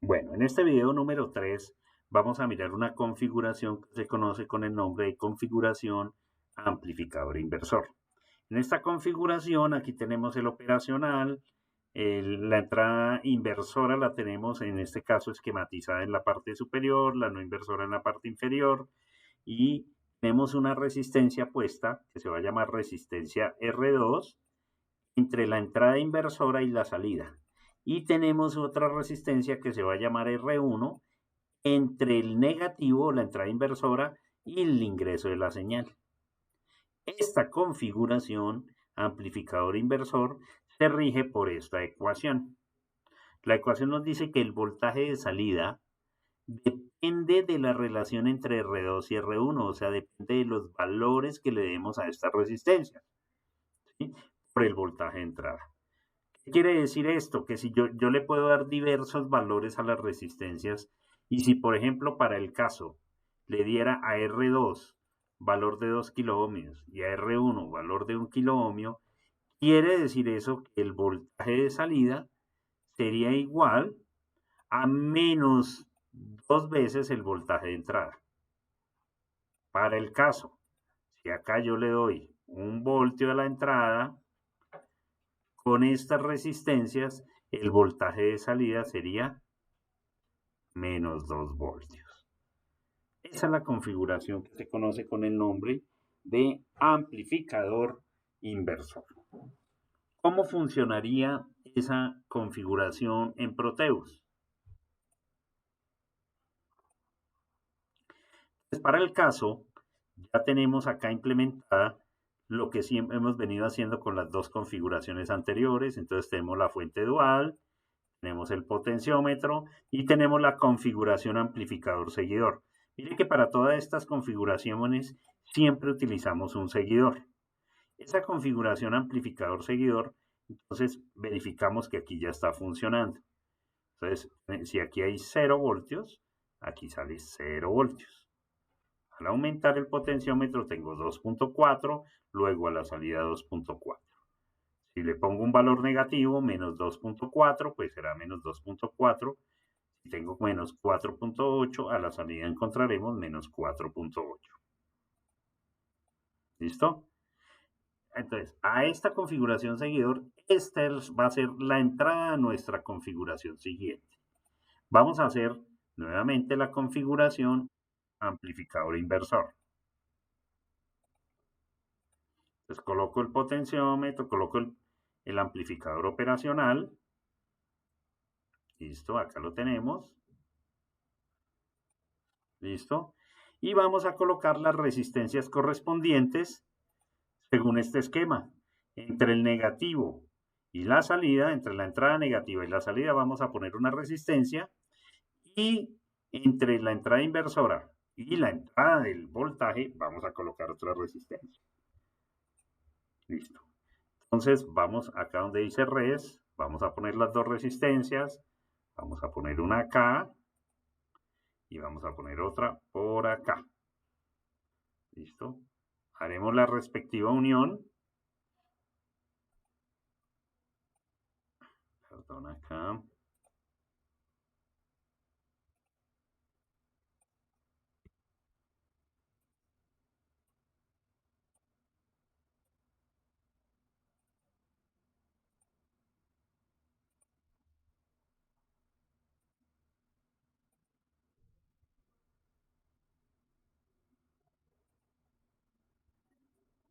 Bueno, en este video número 3 vamos a mirar una configuración que se conoce con el nombre de configuración amplificador inversor. En esta configuración aquí tenemos el operacional, la entrada inversora la tenemos en este caso esquematizada en la parte superior, la no inversora en la parte inferior y tenemos una resistencia puesta que se va a llamar resistencia R2 entre la entrada inversora y la salida. Y tenemos otra resistencia que se va a llamar R1 entre el negativo, la entrada inversora, y el ingreso de la señal. Esta configuración amplificador inversor se rige por esta ecuación. La ecuación nos dice que el voltaje de salida depende de la relación entre R2 y R1, o sea, depende de los valores que le demos a esta resistencia, ¿sí? Por el voltaje de entrada. ¿Qué quiere decir esto? Que si yo le puedo dar diversos valores a las resistencias y si, por ejemplo, para el caso le diera a R2 valor de 2 kiloohmios y a R1 valor de 1 kiloohmio, quiere decir eso que el voltaje de salida sería igual a menos 2 veces el voltaje de entrada. Para el caso, si acá yo le doy 1 voltio a la entrada, con estas resistencias, el voltaje de salida sería menos 2 voltios. Esa es la configuración que se conoce con el nombre de amplificador inversor. ¿Cómo funcionaría esa configuración en Proteus? Pues para el caso, ya tenemos acá implementada lo que siempre hemos venido haciendo con las dos configuraciones anteriores. Entonces tenemos la fuente dual, tenemos el potenciómetro y tenemos la configuración amplificador seguidor. Mire que para todas estas configuraciones siempre utilizamos un seguidor. Esa configuración amplificador seguidor, entonces verificamos que aquí ya está funcionando. Entonces, si aquí hay 0 voltios, aquí sale 0 voltios. Al aumentar el potenciómetro tengo 2.4, luego a la salida 2.4. Si le pongo un valor negativo, menos 2.4, pues será menos 2.4. Si tengo menos 4.8, a la salida encontraremos menos 4.8. ¿Listo? Entonces, a esta configuración seguidor, esta va a ser la entrada a nuestra configuración siguiente. Vamos a hacer nuevamente la configuración amplificador inversor. Entonces, coloco el potenciómetro, coloco el amplificador operacional. Listo, acá lo tenemos. Listo. Y vamos a colocar las resistencias correspondientes según este esquema. Entre el negativo y la salida, entre la entrada negativa y la salida, vamos a poner una resistencia. Y entre la entrada inversora y la entrada del voltaje, vamos a colocar otra resistencia. Listo. Entonces, vamos acá donde dice res, vamos a poner las dos resistencias, vamos a poner una acá y vamos a poner otra por acá. ¿Listo? Haremos la respectiva unión. Perdón, acá.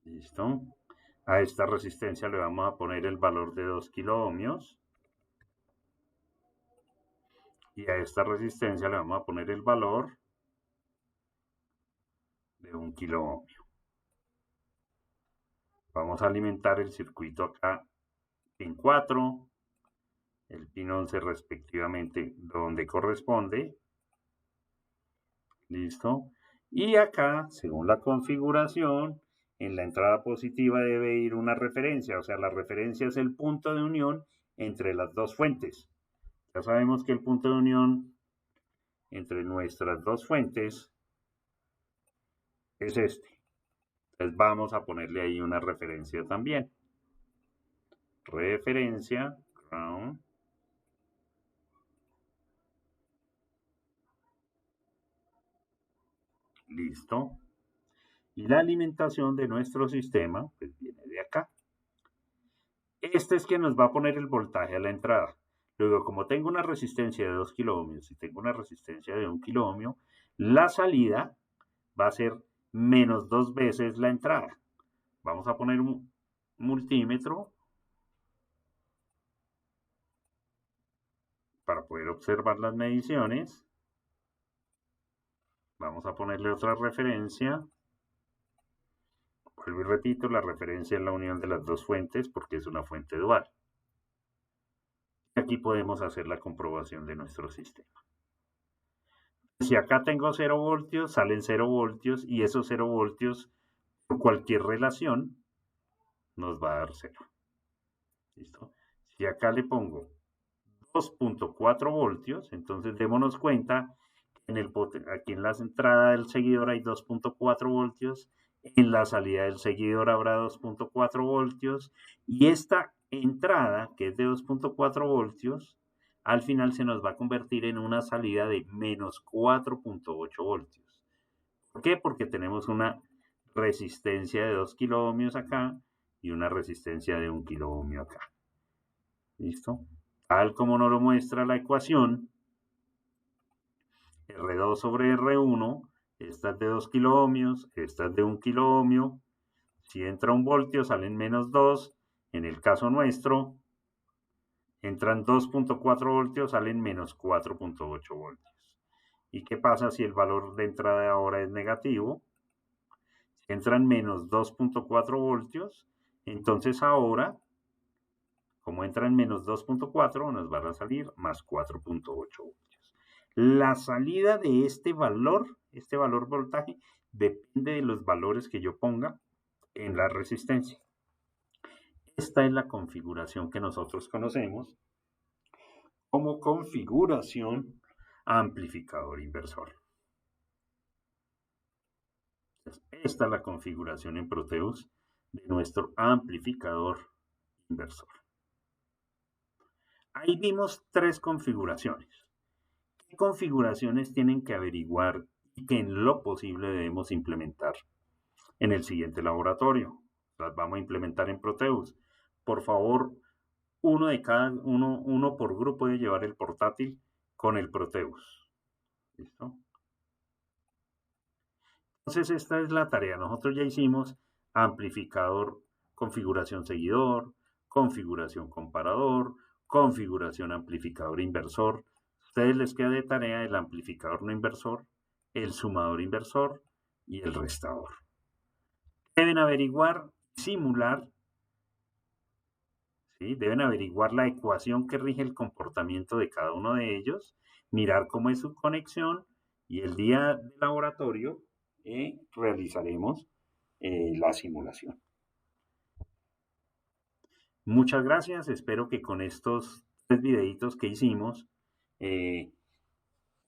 ¿Listo? A esta resistencia le vamos a poner el valor de 2 kiloohmios. Y a esta resistencia le vamos a poner el valor de 1 kiloohmio. Vamos a alimentar el circuito acá pin 4, el pin 11 respectivamente donde corresponde. ¿Listo? Y acá, según la configuración, en la entrada positiva debe ir una referencia, o sea, la referencia es el punto de unión entre las dos fuentes. Ya sabemos que el punto de unión entre nuestras dos fuentes es este. Entonces vamos a ponerle ahí una referencia también. Referencia, ground. Listo. Y la alimentación de nuestro sistema, pues viene de acá. Este es quien nos va a poner el voltaje a la entrada. Luego, como tengo una resistencia de 2 kiloohmios y tengo una resistencia de 1 kiloohmio, la salida va a ser menos 2 veces la entrada. Vamos a poner un multímetro para poder observar las mediciones. Vamos a ponerle otra referencia. Vuelvo y repito, la referencia es la unión de las dos fuentes porque es una fuente dual. Aquí podemos hacer la comprobación de nuestro sistema. Si acá tengo 0 voltios, salen 0 voltios y esos 0 voltios, por cualquier relación, nos va a dar 0. ¿Listo? Si acá le pongo 2.4 voltios, entonces démonos cuenta que aquí en la entrada del seguidor hay 2.4 voltios, en la salida del seguidor habrá 2.4 voltios y esta entrada, que es de 2.4 voltios, al final se nos va a convertir en una salida de menos 4.8 voltios. ¿Por qué? Porque tenemos una resistencia de 2 kiloohmios acá y una resistencia de 1 kiloohmio acá. ¿Listo? Tal como nos lo muestra la ecuación, R2 sobre R1, esta es de 2 kiloohmios, esta es de 1 kiloohmio. Si entra un voltio, salen menos 2. En el caso nuestro, entran 2.4 voltios, salen menos 4.8 voltios. ¿Y qué pasa si el valor de entrada ahora es negativo? Si entran menos 2.4 voltios, entonces ahora, como entran menos 2.4, nos van a salir más 4.8 voltios. La salida de este valor voltaje, depende de los valores que yo ponga en la resistencia. Esta es la configuración que nosotros conocemos como configuración amplificador inversor. Esta es la configuración en Proteus de nuestro amplificador inversor. Ahí vimos 3 configuraciones. ¿Qué configuraciones tienen que averiguar y que en lo posible debemos implementar en el siguiente laboratorio? Las vamos a implementar en Proteus. Por favor, uno por grupo de llevar el portátil con el Proteus. ¿Listo? Entonces esta es la tarea. Nosotros ya hicimos amplificador, configuración seguidor, configuración comparador, configuración amplificador inversor. A ustedes les queda de tarea el amplificador no inversor, el sumador inversor y el restador. Deben averiguar, simular, ¿sí? Deben averiguar la ecuación que rige el comportamiento de cada uno de ellos, mirar cómo es su conexión y el día de laboratorio realizaremos la simulación. Muchas gracias, espero que con estos 3 videitos que hicimos,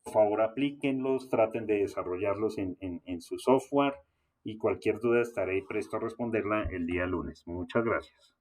por favor aplíquenlos, traten de desarrollarlos en su software y cualquier duda estaré presto a responderla el día lunes. Muchas gracias.